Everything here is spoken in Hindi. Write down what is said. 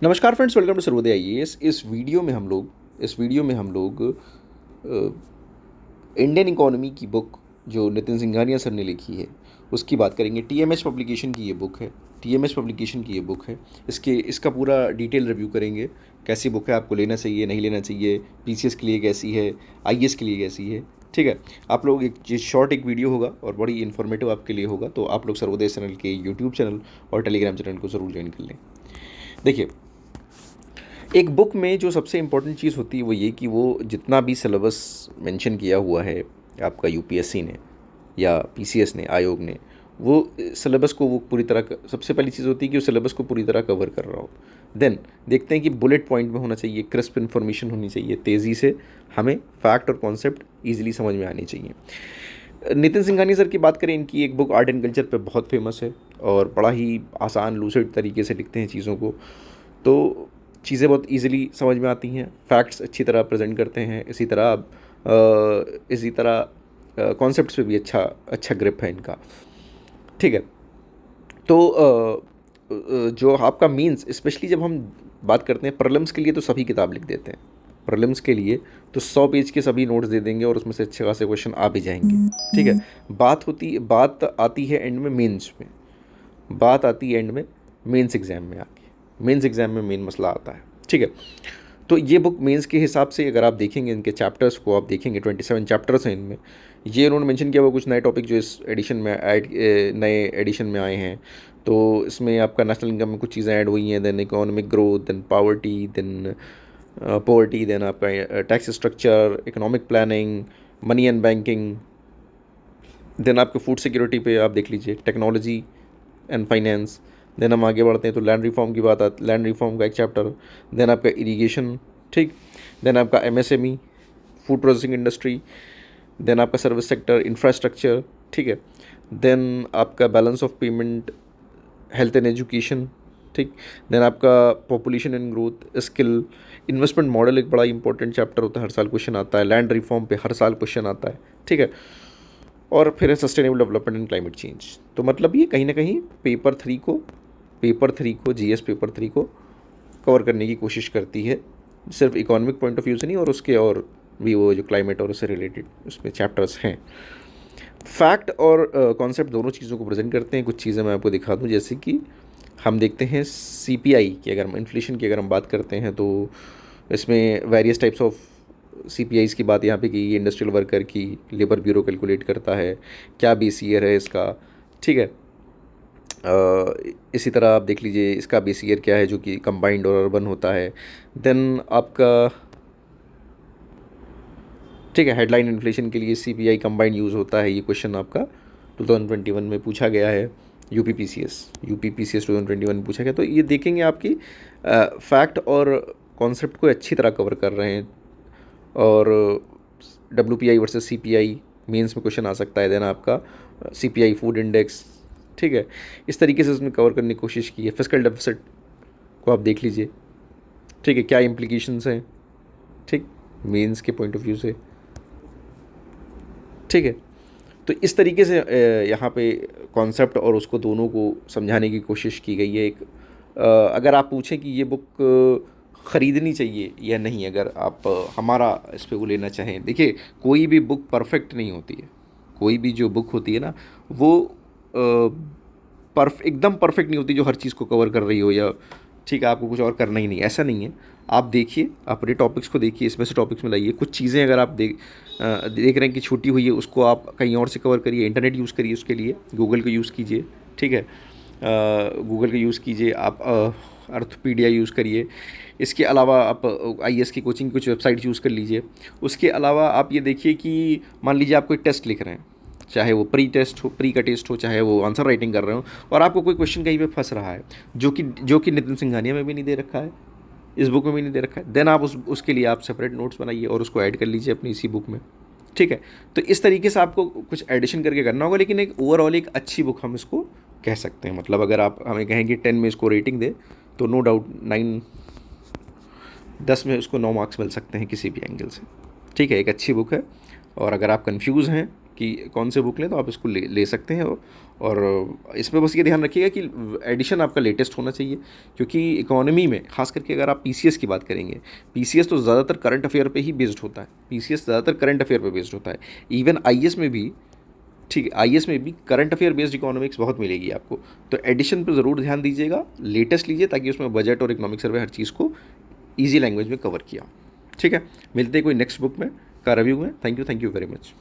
नमस्कार friends, welcome to Sarvodaya IAS. इस वीडियो में हम लोग इंडियन इकोनॉमी की बुक जो नितिन सिंघानिया सर ने लिखी है उसकी बात करेंगे। टीएमएस पब्लिकेशन की ये बुक है। इसका पूरा डिटेल रिव्यू करेंगे। कैसी बुक है, आपको लेना चाहिए नहीं लेना चाहिए, पीसीएस के लिए कैसी है, आईएएस के लिए कैसी है। ठीक है, आप लोग एक वीडियो होगा और बड़ी इन्फॉर्मेटिव आपके लिए होगा, तो आप लोग सर्वोदय चैनल के यूट्यूब चैनल और टेलीग्राम चैनल को ज़रूर ज्वाइन कर लें। देखिए, एक बुक में जो सबसे इम्पोर्टेंट चीज़ होती है वो ये कि वो जितना भी सिलेबस मेंशन किया हुआ है आपका यूपीएससी ने या पीसीएस ने, आयोग ने, वो सिलेबस को वो पूरी तरह सबसे पहली चीज़ होती है कि वो सिलेबस को पूरी तरह कवर कर रहा हो। देन देखते हैं कि बुलेट पॉइंट में होना चाहिए, क्रिस्प इन्फॉर्मेशन होनी चाहिए, तेज़ी से हमें फैक्ट और कॉन्सेप्ट ईजिली समझ में आनी चाहिए। नितिन सिंघानिया सर की बात करें, इनकी एक बुक आर्ट एंड कल्चर पे बहुत फेमस है और बड़ा ही आसान लूसिड तरीके से लिखते हैं चीज़ों को, तो चीज़ें बहुत इजीली समझ में आती हैं, फैक्ट्स अच्छी तरह प्रेजेंट करते हैं। इसी तरह कॉन्सेप्ट्स पे भी अच्छा ग्रिप है इनका। ठीक है, तो जो आपका मीन्स, स्पेशली जब हम बात करते हैं प्रॉब्लम्स के लिए, तो सभी किताब लिख देते हैं। प्रॉब्लम्स के लिए तो 100 पेज के सभी नोट्स दे देंगे और उसमें से अच्छे खासे क्वेश्चन आ भी जाएंगे। ठीक है, बात आती है एंड में मेंस में, बात आती है एंड में मेंस एग्ज़ाम में आके। मेंस एग्ज़ाम में मेन मसला आता है। ठीक है, तो ये बुक मेंस के हिसाब से अगर आप देखेंगे, इनके चैप्टर्स को आप देखेंगे, 27 चैप्टर्स हैं इनमें। ये उन्होंने मेंशन किया हुआ कुछ नए टॉपिक जो इस एडिशन में नए एडिशन में आए हैं। तो इसमें आपका नेशनल इनकम में कुछ चीज़ें ऐड हुई हैं, then economic growth, then poverty, then आपका tax structure, economic planning, money and banking, then आपके फूड सिक्योरिटी पे आप देख लीजिए, टेक्नोलॉजी एंड फाइनेंस। देन हम आगे बढ़ते हैं तो लैंड रिफॉर्म की बात आती, लैंड रिफॉर्म का एक चैप्टर। देन आपका इरीगेशन, ठीक। देन आपका MSME, food processing industry. Then आपका सर्विस सेक्टर, इंफ्रास्ट्रक्चर, ठीक है। देन आपका balance of payment, health and education, ठीक। देन आपका population and growth, skill, investment model एक बड़ा इंपॉर्टेंट चैप्टर होता है, हर साल क्वेश्चन आता है। लैंड रिफॉर्म पे हर साल क्वेश्चन आता है, ठीक है। और फिर है sustainable development and climate change. तो मतलब ये कहीं ना कहीं पेपर थ्री को जीएस पेपर थ्री को कवर करने की कोशिश करती है, सिर्फ इकोनॉमिक पॉइंट ऑफ व्यू से नहीं, और उसके और भी वो जो क्लाइमेट और उससे रिलेटेड उसमें चैप्टर्स हैं। फैक्ट और कॉन्सेप्ट दोनों चीज़ों को प्रेजेंट करते हैं। कुछ चीज़ें मैं आपको दिखा दूं, जैसे कि हम देखते हैं सीपीआई की, अगर हम इन्फ्लेशन की अगर हम बात करते हैं तो इसमें वेरियस टाइप्स ऑफ सीपीआईज़ की बात यहाँ पे की। इंडस्ट्रियल वर्कर की लेबर ब्यूरो कैलकुलेट करता है, क्या बेस ईयर है इसका, ठीक है। इसी तरह आप देख लीजिए इसका बेस ईयर क्या है, जो कि कंबाइंड और अर्बन होता है। देन आपका, ठीक है, हेडलाइन इन्फ्लेशन के लिए सीपीआई कंबाइंड यूज़ होता है। ये क्वेश्चन आपका 2021 में पूछा गया है, यूपीपीसीएस 2021 में पूछा गया। तो ये देखेंगे आपकी फैक्ट और कॉन्सेप्ट को अच्छी तरह कवर कर रहे हैं। और डब्ल्यूपीआई वर्सेस सीपीआई मेंस में क्वेश्चन आ सकता है। देन आपका सीपीआई फूड इंडेक्स, ठीक है। इस तरीके से उसमें कवर करने की कोशिश की है। फिस्कल डेफिसिट को आप देख लीजिए, ठीक है, क्या इम्प्लीकेशंस हैं, ठीक, मेंस के पॉइंट ऑफ व्यू से, ठीक है। तो इस तरीके से यहाँ पे कॉन्सेप्ट और उसको दोनों को समझाने की कोशिश की गई है। अगर आप पूछें कि ये बुक ख़रीदनी चाहिए या नहीं, अगर आप हमारा इस पर वो लेना चाहें, देखिए कोई भी बुक परफेक्ट नहीं होती है। कोई भी जो बुक होती है ना, वो एकदम परफेक्ट नहीं होती जो हर चीज़ को कवर कर रही हो, या ठीक है आपको कुछ और करना ही नहीं, ऐसा नहीं है। आप देखिए, अपने टॉपिक्स को देखिए, इसमें से टॉपिक्स में लाइए। कुछ चीज़ें अगर आप देख रहे हैं कि छूटी हुई है, उसको आप कहीं और से कवर करिए। इंटरनेट यूज़ करिए उसके लिए, गूगल का यूज़ कीजिए, ठीक है। गूगल का यूज़ कीजिए आप, अर्थपीडिया यूज़ करिए। इसके अलावा आप आईएएस की कोचिंग कुछ वेबसाइट यूज़ कर लीजिए। उसके अलावा आप ये देखिए कि मान लीजिए आप कोई टेस्ट लिख रहे हैं, चाहे वो प्री का टेस्ट हो, चाहे वो आंसर राइटिंग कर रहे हो, और आपको कोई क्वेश्चन कहीं पे फंस रहा है जो कि नितिन सिंघानिया में भी नहीं दे रखा है, इस बुक में भी नहीं दे रखा है, देन आप उसके लिए आप सेपरेट नोट्स बनाइए और उसको ऐड कर लीजिए अपनी इसी बुक में, ठीक है। तो इस तरीके से आपको कुछ एडिशन करके करना होगा, लेकिन एक ओवरऑल एक अच्छी बुक हम इसको कह सकते हैं। मतलब अगर आप हमें कहें कि 10 में इसको रेटिंग दे, तो नो डाउट 10 में उसको 9 मार्क्स मिल सकते हैं किसी भी एंगल से, ठीक है। एक अच्छी बुक है। और अगर आप कंफ्यूज हैं कि कौन से बुक लें, तो आप इसको ले सकते हैं। और इसमें बस ये ध्यान रखिएगा कि एडिशन आपका लेटेस्ट होना चाहिए, क्योंकि इकोनॉमी में खास करके अगर आप पीसीएस की बात करेंगे, पीसीएस तो ज़्यादातर करंट अफेयर पे ही बेस्ड होता है, पीसीएस ज़्यादातर करंट अफेयर पे बेस्ड होता है। इवन आईएएस में भी, ठीक है, आईएएस में भी करंट अफेयर बेस्ड इकोनॉमिक्स बहुत मिलेगी आपको। तो एडिशन पे ज़रूर ध्यान दीजिएगा, लेटेस्ट लीजिए, ताकि उसमें बजट और इकोनॉमिक सर्वे हर चीज़ को ईजी लैंग्वेज में कवर किया। ठीक है, मिलते हैं कोई नेक्स्ट बुक में का रिव्यू में। Thank you very much.